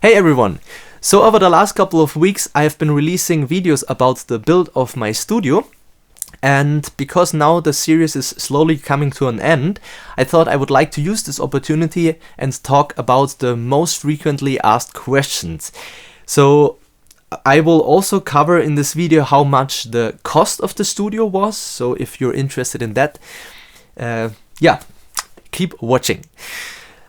Hey everyone! So over the last couple of weeks I have been releasing videos about the build of my studio, and because now the series is slowly coming to an end, I thought I would like to use this opportunity and talk about the most frequently asked questions. So I will also cover in this video how much the cost of the studio was, so if you're interested in that, keep watching.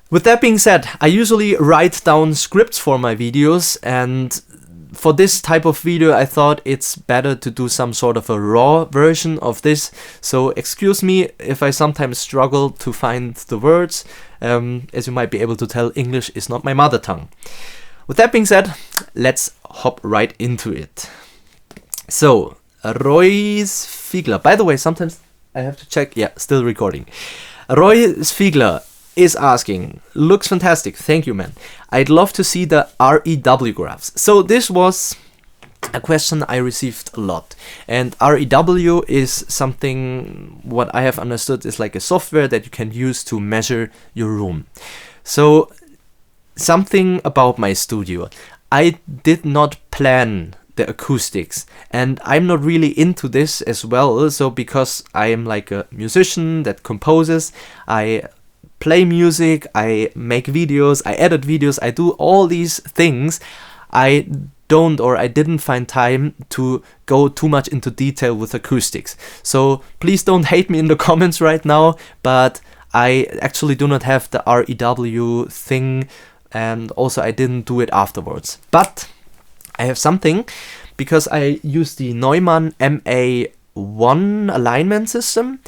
With that being said, I usually write down scripts for my videos, and for this type of video I thought it's better to do some sort of a raw version of this, so excuse me if I sometimes struggle to find the words. As you might be able to tell, English is not my mother tongue. With that being said, let's hop right into it. So, Roy's Fiegler, by the way, sometimes I have to check, yeah, still recording. Roy's Fiegler is asking, looks fantastic, thank you man. I'd love to see the REW graphs. So this was a question I received a lot, and REW is something, what I have understood is like a software that you can use to measure your room. So something about my studio, I did not plan the acoustics, and I'm not really into this as well. So because I am like a musician that composes, I play music, I make videos, I edit videos, I do all these things. I didn't find time to go too much into detail with acoustics. So please don't hate me in the comments right now, but I actually do not have the REW thing, and also I didn't do it afterwards. But I have something, because I use the Neumann MA1 alignment system.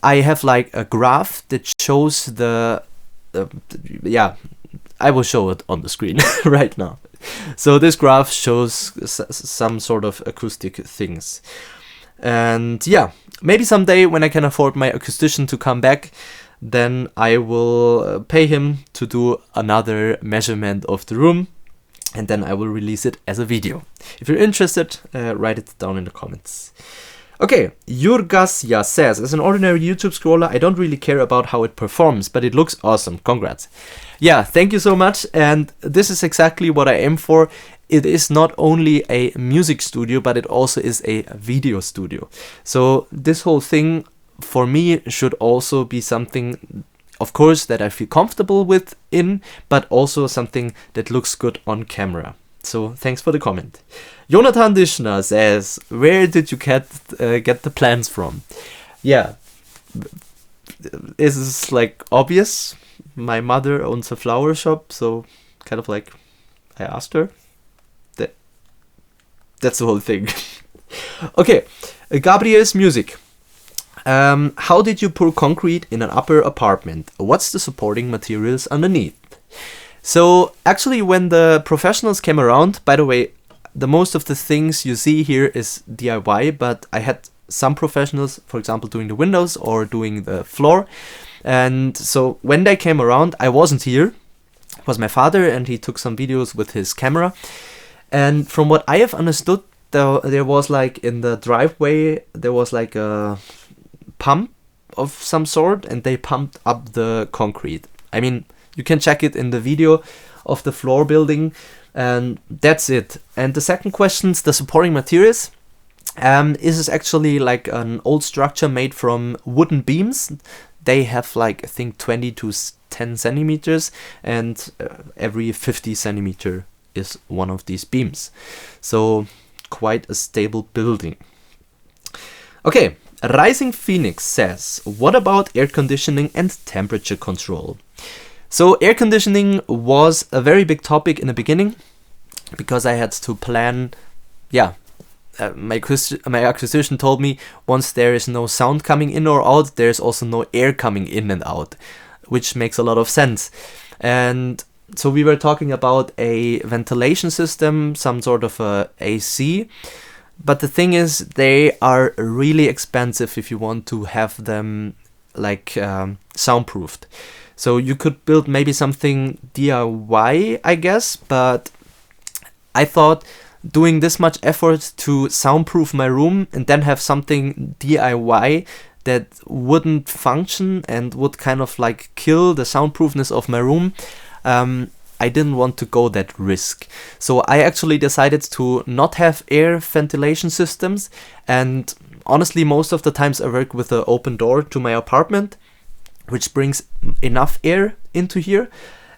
I have like a graph that shows the I will show it on the screen right now. So this graph shows some sort of acoustic things, and yeah, maybe someday when I can afford my acoustician to come back, then I will pay him to do another measurement of the room, and then I will release it as a video. If you're interested, write it down in the comments. Okay, Jurgasja says, as an ordinary YouTube scroller, I don't really care about how it performs, but it looks awesome. Congrats. Yeah, thank you so much. And this is exactly what I aim for. It is not only a music studio, but it also is a video studio. So this whole thing for me should also be something, of course, that I feel comfortable with but also something that looks good on camera. So thanks for the comment. Jonathan Dishner says, where did you get the plans from? Yeah, is this like obvious? My mother owns a flower shop, so kind of like I asked her. That's the whole thing. Okay, Gabriel's music. How did you pour concrete in an upper apartment? What's the supporting materials underneath? So actually, when the professionals came around, by the way, the most of the things you see here is DIY, but I had some professionals, for example, doing the windows or doing the floor. And so when they came around, I wasn't here. It was my father, and he took some videos with his camera. And from what I have understood, there was like in the driveway, there was like a pump of some sort, and they pumped up the concrete. I mean, you can check it in the video of the floor building, and that's it. And the second question is the supporting materials. This is actually like an old structure made from wooden beams. They have like, I think, 20 to 10 centimeters, and every 50 centimeter is one of these beams. So quite a stable building. Okay, Rising Phoenix says, what about air conditioning and temperature control? So air conditioning was a very big topic in the beginning, because I had to plan, my acquisition told me once there is no sound coming in or out, there's also no air coming in and out, which makes a lot of sense. And so we were talking about a ventilation system, some sort of a AC, but the thing is, they are really expensive if you want to have them like soundproofed. So you could build maybe something DIY, I guess, but I thought doing this much effort to soundproof my room and then have something DIY that wouldn't function and would kind of like kill the soundproofness of my room, I didn't want to go that risk. So I actually decided to not have air ventilation systems, and honestly most of the times I work with an open door to my apartment, which brings enough air into here.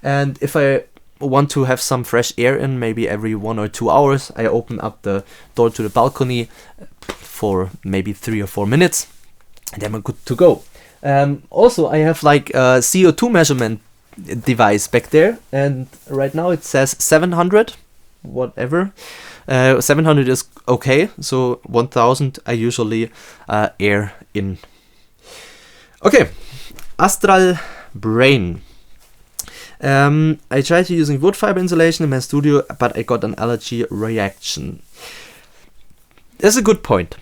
And if I want to have some fresh air in, maybe every 1 or 2 hours, I open up the door to the balcony for maybe 3 or 4 minutes, and then I'm good to go. Also, I have like a CO2 measurement device back there, and right now it says 700, whatever. 700 is okay, so 1000 I usually air in. Okay, Astral Brain. I tried to using wood fiber insulation in my studio, but I got an allergy reaction. That's a good point.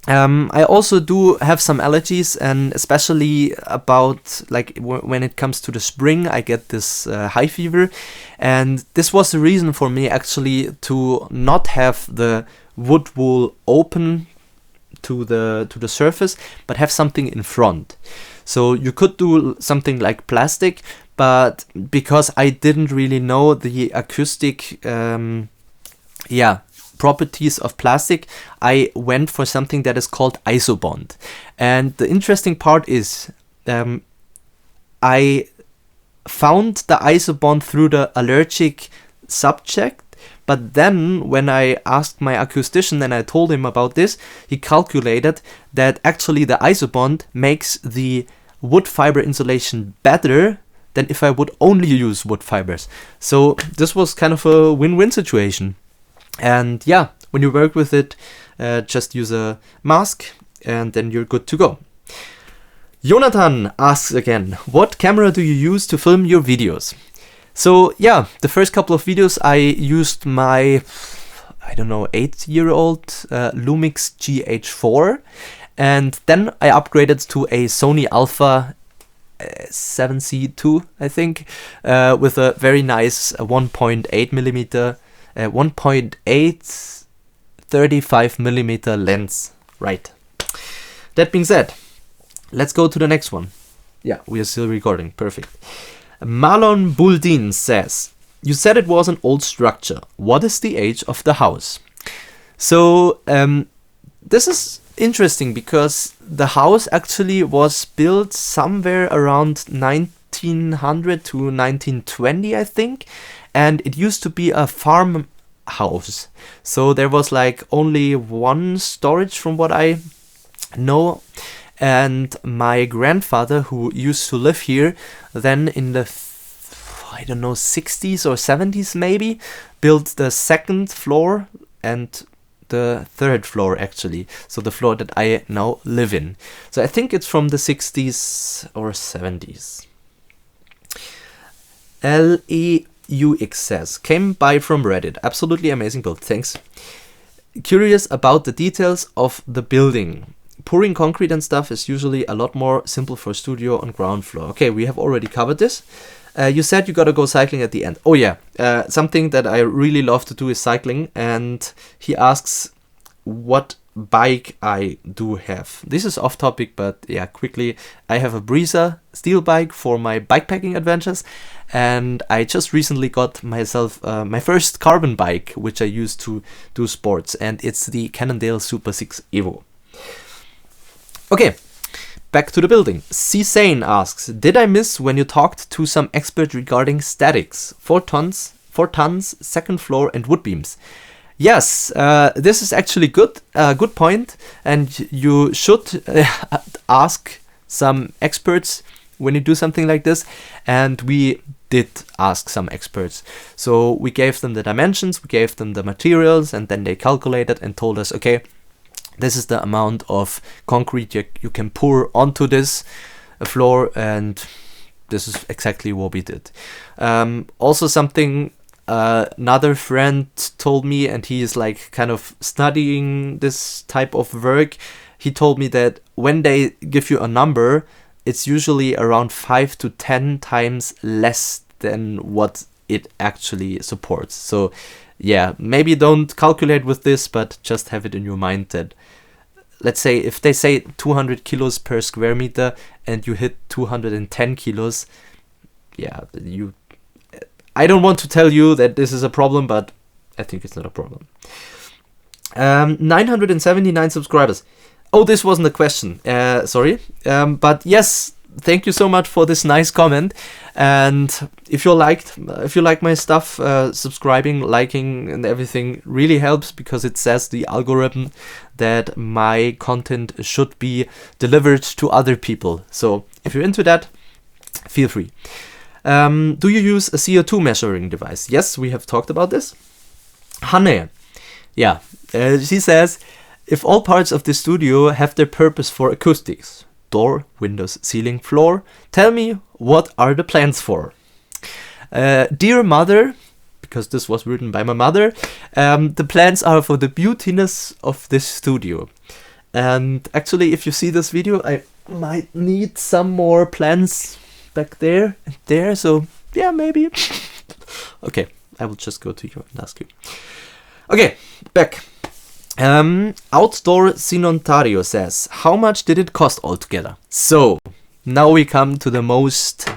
I also do have some allergies, and especially about like when it comes to the spring, I get this high fever, and this was the reason for me actually to not have the wood wool open to the surface, but have something in front. So you could do something like plastic, but because I didn't really know the acoustic properties of plastic, I went for something that is called isobond. And the interesting part is I found the isobond through the allergic subject, but then when I asked my acoustician and I told him about this, he calculated that actually the isobond makes the wood fiber insulation better than if I would only use wood fibers. So this was kind of a win-win situation. And yeah, when you work with it, just use a mask and then you're good to go. Jonathan asks again, what camera do you use to film your videos? So yeah, the first couple of videos I used my, 8-year-old Lumix GH4, and then I upgraded to a Sony Alpha 7C2, I think, with a very nice 1.8 35mm lens. Right. That being said, let's go to the next one. Yeah, we are still recording. Perfect. Marlon Buldin says, you said it was an old structure. What is the age of the house? So this is interesting because the house actually was built somewhere around 1900 to 1920, I think. And it used to be a farm house. So there was like only one storage from what I know. And my grandfather, who used to live here, then in the 60s or 70s maybe, built the second floor and the third floor actually. So the floor that I now live in. So I think it's from the 60s or 70s. LEUX says, came by from Reddit. Absolutely amazing build. Thanks. Curious about the details of the building. Pouring concrete and stuff is usually a lot more simple for studio on ground floor. Okay, we have already covered this. You said you gotta go cycling at the end. Oh yeah, something that I really love to do is cycling. And he asks what bike I do have. This is off topic, but yeah, quickly. I have a Breezer steel bike for my bikepacking adventures. And I just recently got myself my first carbon bike, which I use to do sports. And it's the Cannondale Super 6 Evo. Okay, back to the building. C-Sane asks, did I miss when you talked to some expert regarding statics? 4 tons, second floor and wood beams. Yes, this is actually good point, and you should ask some experts when you do something like this, and we did ask some experts. So we gave them the dimensions, we gave them the materials, and then they calculated and told us, okay, this is the amount of concrete you can pour onto this floor, and this is exactly what we did. Also something another friend told me, and he is like kind of studying this type of work. He told me that when they give you a number, it's usually around 5 to 10 times less than what it actually supports. So yeah, maybe don't calculate with this, but just have it in your mind that, let's say, if they say 200 kilos per square meter and you hit 210 kilos, yeah, I don't want to tell you that this is a problem, but I think it's not a problem. 979 subscribers. Oh, this wasn't a question. Sorry. But yes, thank you so much for this nice comment. And if you like my stuff, subscribing, liking, and everything really helps, because it says the algorithm that my content should be delivered to other people. So if you're into that, feel free. Do you use a CO2 measuring device? Yes, we have talked about this. Hanne, yeah, she says, if all parts of the studio have their purpose for acoustics, door, windows, ceiling, floor, tell me, what are the plans for? Dear mother, because this was written by my mother, the plans are for the beautiness of this studio. And actually, if you see this video, I might need some more plans back there and there, so yeah, maybe. Okay, I will just go to you and ask you. Okay, back. Outdoor Sinontario says, how much did it cost altogether? So, now we come to the most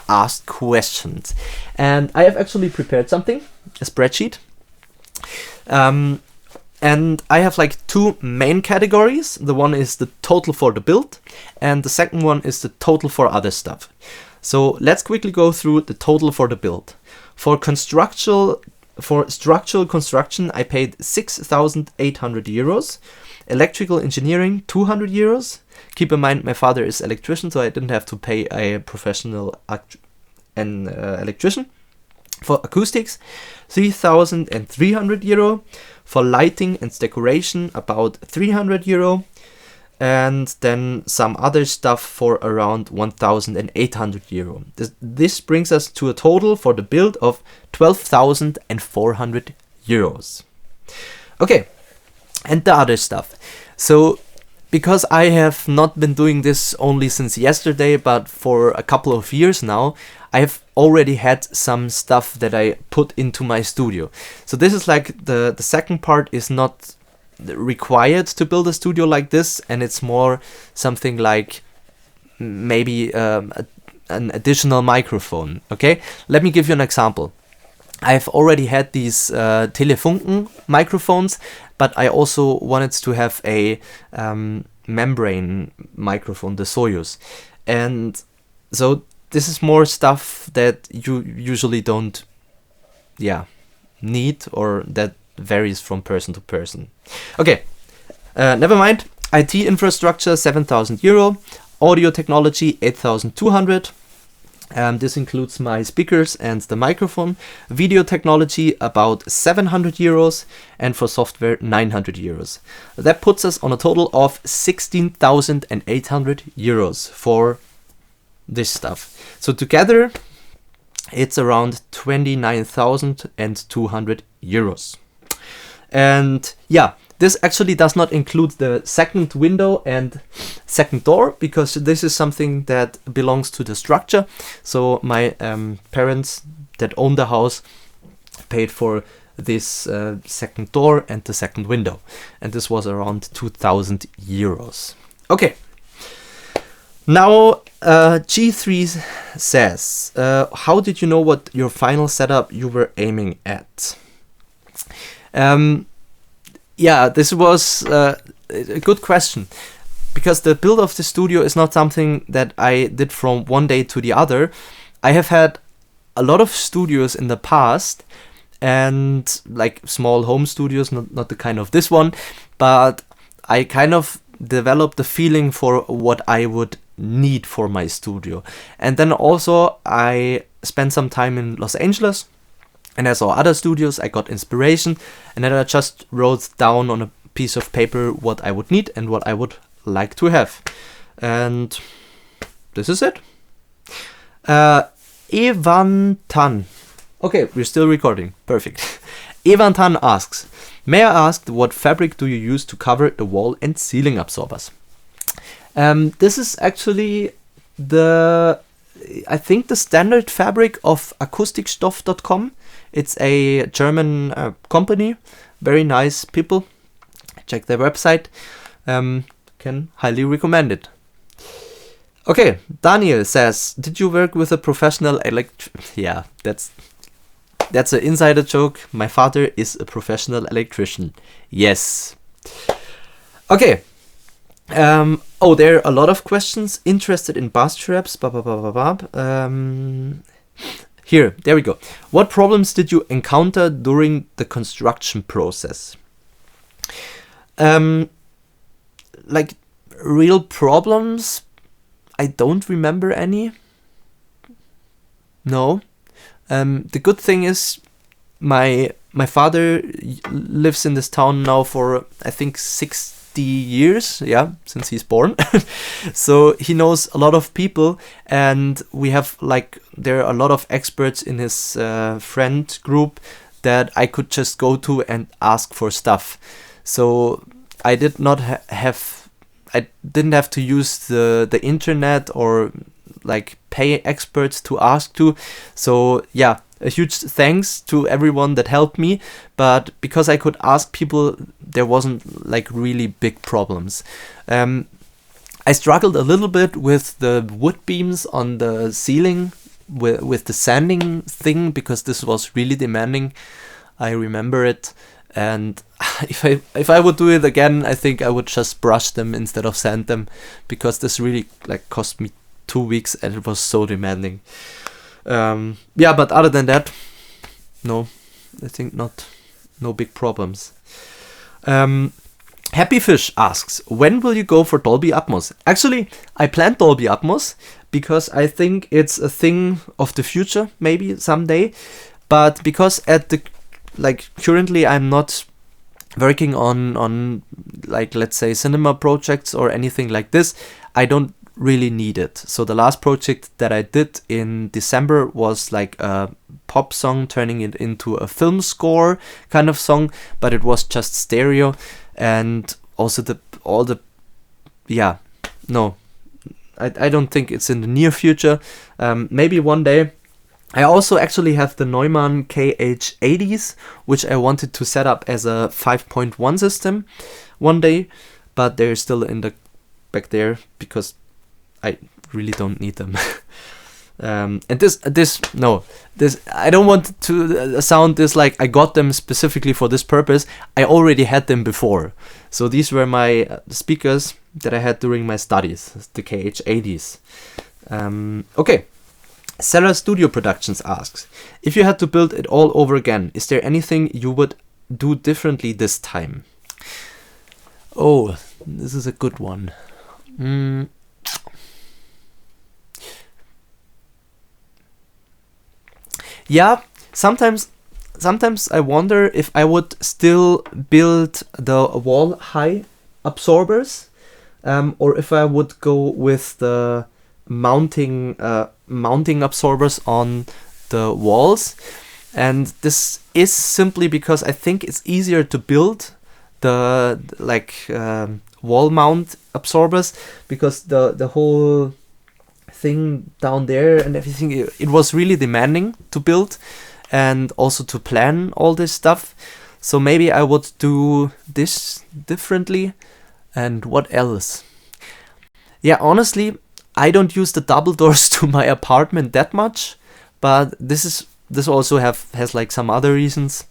asked questions. And I have actually prepared something, a spreadsheet. And I have like two main categories. The one is the total for the build, and the second one is the total for other stuff. So let's quickly go through the total for the build. For structural construction, I paid 6,800 euros. Electrical engineering, 200 euros. Keep in mind, my father is electrician, so I didn't have to pay a professional electrician. For acoustics, 3,300 euro. For lighting and decoration, about 300 euro. And then some other stuff for around 1,800 euro. This brings us to a total for the build of 12,400 euros. Okay, and the other stuff. So, because I have not been doing this only since yesterday, but for a couple of years now, I have already had some stuff that I put into my studio. So this is like the second part is not required to build a studio like this, and it's more something like maybe an additional microphone. Okay, let me give you an example. I've already had these Telefunken microphones, but I also wanted to have a membrane microphone, the Soyuz. And so this is more stuff that you usually don't need, or that varies from person to person. Okay, never mind. IT infrastructure, 7,000 euro. Audio technology, 8,200. This includes my speakers and the microphone. Video technology, about 700 euros. And for software, 900 euros. That puts us on a total of 16,800 euros for this stuff. So together, it's around 29,200 euros. And yeah, this actually does not include the second window and second door, because this is something that belongs to the structure. So my parents that own the house paid for this second door and the second window. And this was around 2,000 euros. Okay. Now, G3 says, how did you know what your final setup you were aiming at? Yeah, this was a good question, because the build of the studio is not something that I did from one day to the other. I have had a lot of studios in the past, and like small home studios, not the kind of this one, but I kind of developed the feeling for what I would need for my studio. And then also I spent some time in Los Angeles, and I saw other studios, I got inspiration, and then I just wrote down on a piece of paper what I would need and what I would like to have. And this is it. Evan Tan. Okay, we're still recording. Perfect. Evan Tan asks, may I ask what fabric do you use to cover the wall and ceiling absorbers? This is actually I think the standard fabric of akustikstoff.com. It's a German company, very nice people. Check their website. Can highly recommend it. Okay, Daniel says, did you work with a professional Yeah, that's That's an insider joke. My father is a professional electrician. Yes. Okay. Oh, there are a lot of questions. Interested in bass traps. Here, there we go. What problems did you encounter during the construction process? Like real problems, I don't remember any. No. The good thing is my father lives in this town now for I think 60 years, yeah, since he's born. So he knows a lot of people, and we have like there are a lot of experts in his friend group that I could just go to and ask for stuff. So I did not I didn't have to use the internet or like pay experts to ask to. So yeah, a huge thanks to everyone that helped me. But because I could ask people, there wasn't like really big problems. I struggled a little bit with the wood beams on the ceiling with the sanding thing, because this was really demanding. I remember it. And if I would do it again, I think I would just brush them instead of sand them, because this really like cost me 2 weeks and it was so demanding. Yeah, but other than that, no, I think no big problems. Happy Fish asks, when will you go for Dolby Atmos? Actually, I planned Dolby Atmos because I think it's a thing of the future, maybe someday. But because currently I'm not working on like, let's say, cinema projects or anything like this, I don't really need it. So the last project that I did in December was like a pop song, turning it into a film score kind of song, but it was just stereo. And also I don't think it's in the near future. Maybe one day. I also actually have the Neumann KH80s, which I wanted to set up as a 5.1 system one day, but they're still in the back there because I really don't need them. And this I don't want to sound this like I got them specifically for this purpose. I already had them before. So these were my speakers that I had during my studies, the KH80s. Okay. Sarah Studio Productions asks, if you had to build it all over again, is there anything you would do differently this time? Oh, this is a good one. Yeah, sometimes I wonder if I would still build the wall high absorbers, or if I would go with the mounting absorbers on the walls. And this is simply because I think it's easier to build the wall mount absorbers, because the whole thing down there and everything, it was really demanding to build and also to plan all this stuff. So maybe I would do this differently. And what else? Yeah, honestly, I don't use the double doors to my apartment that much, but this also has like some other reasons.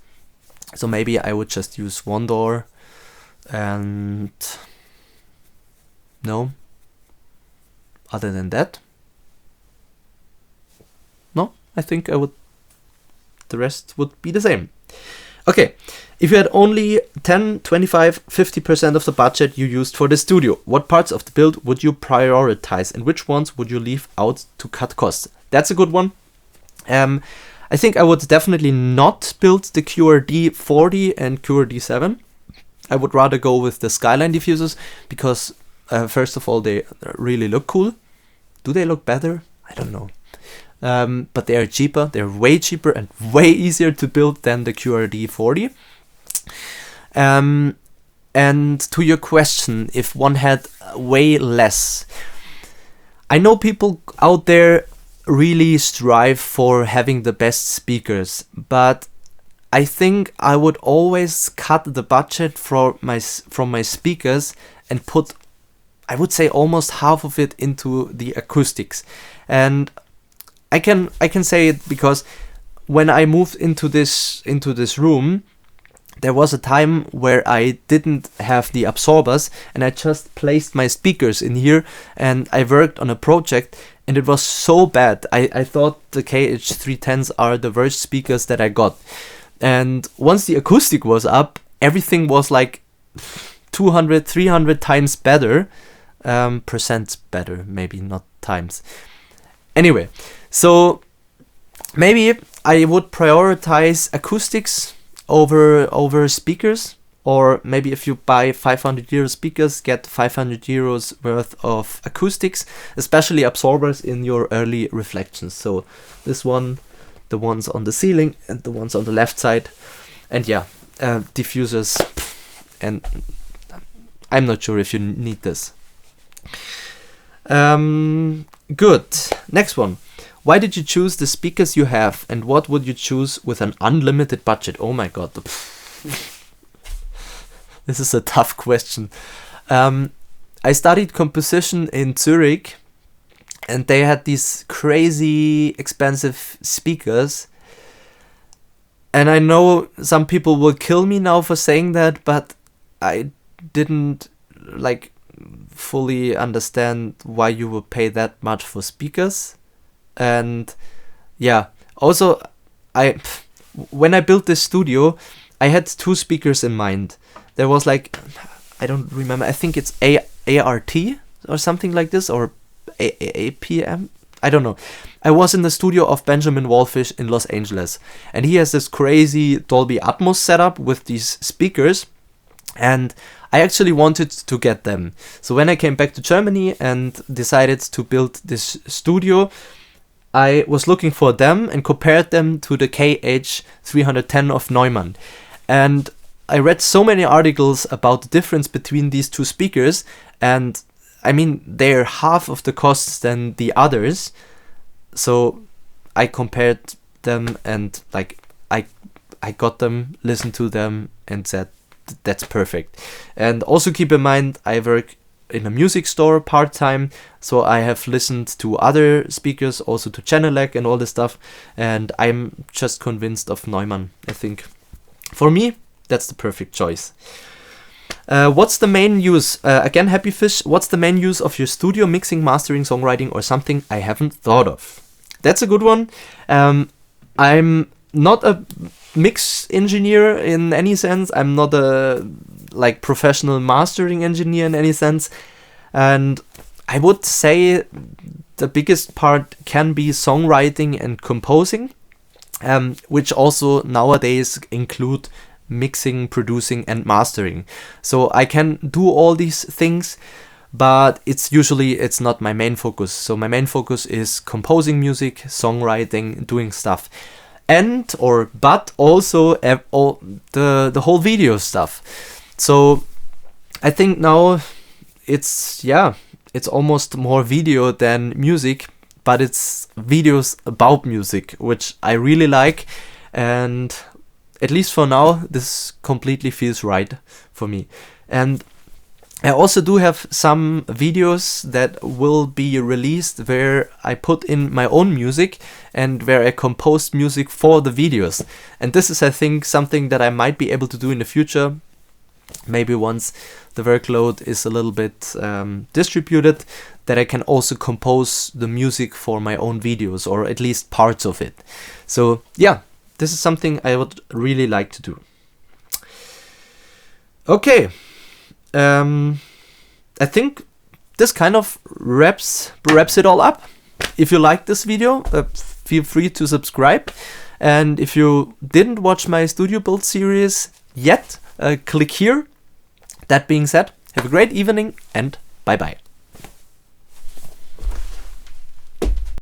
So maybe I would just use one door. And no, other than that, no, I think the rest would be the same. Okay, if you had only 10, 25, 50% of the budget you used for the studio, what parts of the build would you prioritize and which ones would you leave out to cut costs? That's a good one. I think I would definitely not build the QRD 40 and QRD 7. I would rather go with the Skyline diffusers because first of all, they really look cool. Do they look better? I don't know. But they are cheaper. They're way cheaper and way easier to build than the QRD 40. And to your question, if one had way less, I know people out there really strive for having the best speakers, but I think I would always cut the budget from my speakers and put, I would say, almost half of it into the acoustics. And I can say it because when I moved into this room, there was a time where I didn't have the absorbers, and I just placed my speakers in here, and I worked on a project, and it was so bad. I thought the KH310s are the worst speakers that I got. And once the acoustic was up, everything was like 200, 300 times better. Percent better, maybe not times. Anyway, so maybe I would prioritize acoustics over speakers, or maybe if you buy 500 euro speakers, get 500 euros worth of acoustics, especially absorbers in your early reflections. So this one, the ones on the ceiling and the ones on the left side, and yeah, diffusers, and I'm not sure if you need this. Good. Next one. Why did you choose the speakers you have, and what would you choose with an unlimited budget? Oh my god. This is a tough question. I studied composition in Zurich, and they had these crazy expensive speakers. And I know some people will kill me now for saying that, but I didn't like fully understand why you would pay that much for speakers. And yeah, also when I built this studio, I had two speakers in mind. There was like, I don't remember, I think it's ART or something like this, or APM, I don't know. I was in the studio of Benjamin Wallfish in Los Angeles, and he has this crazy Dolby Atmos setup with these speakers, and I actually wanted to get them. So when I came back to Germany and decided to build this studio, I was looking for them and compared them to the KH310 of Neumann. And I read so many articles about the difference between these two speakers, and I mean, they're half of the costs than the others. So I compared them, and like I got them, listened to them, and said that's perfect. And also keep in mind, I work in a music store part-time, so I have listened to other speakers, also to Genelec and all this stuff, and I'm just convinced of Neumann. I think for me that's the perfect choice. What's the main use, again Happy Fish, what's the main use of your studio? Mixing, mastering, songwriting, or something I haven't thought of? That's a good one. I'm not a mix engineer in any sense. I'm not a like professional mastering engineer in any sense, and I would say the biggest part can be songwriting and composing, which also nowadays include mixing, producing, and mastering. So I can do all these things, but it's not my main focus. So my main focus is composing music, songwriting, doing stuff, but also all the whole video stuff. So I think now it's almost more video than music, but it's videos about music, which I really like, and at least for now this completely feels right for me. And I also do have some videos that will be released where I put in my own music and where I composed music for the videos. And this is, I think, something that I might be able to do in the future. Maybe once the workload is a little bit distributed, that I can also compose the music for my own videos, or at least parts of it. So yeah, this is something I would really like to do. Okay. I think this kind of wraps it all up. If you like this video, feel free to subscribe. And if you didn't watch my studio build series yet, click here. That being said, have a great evening and bye bye.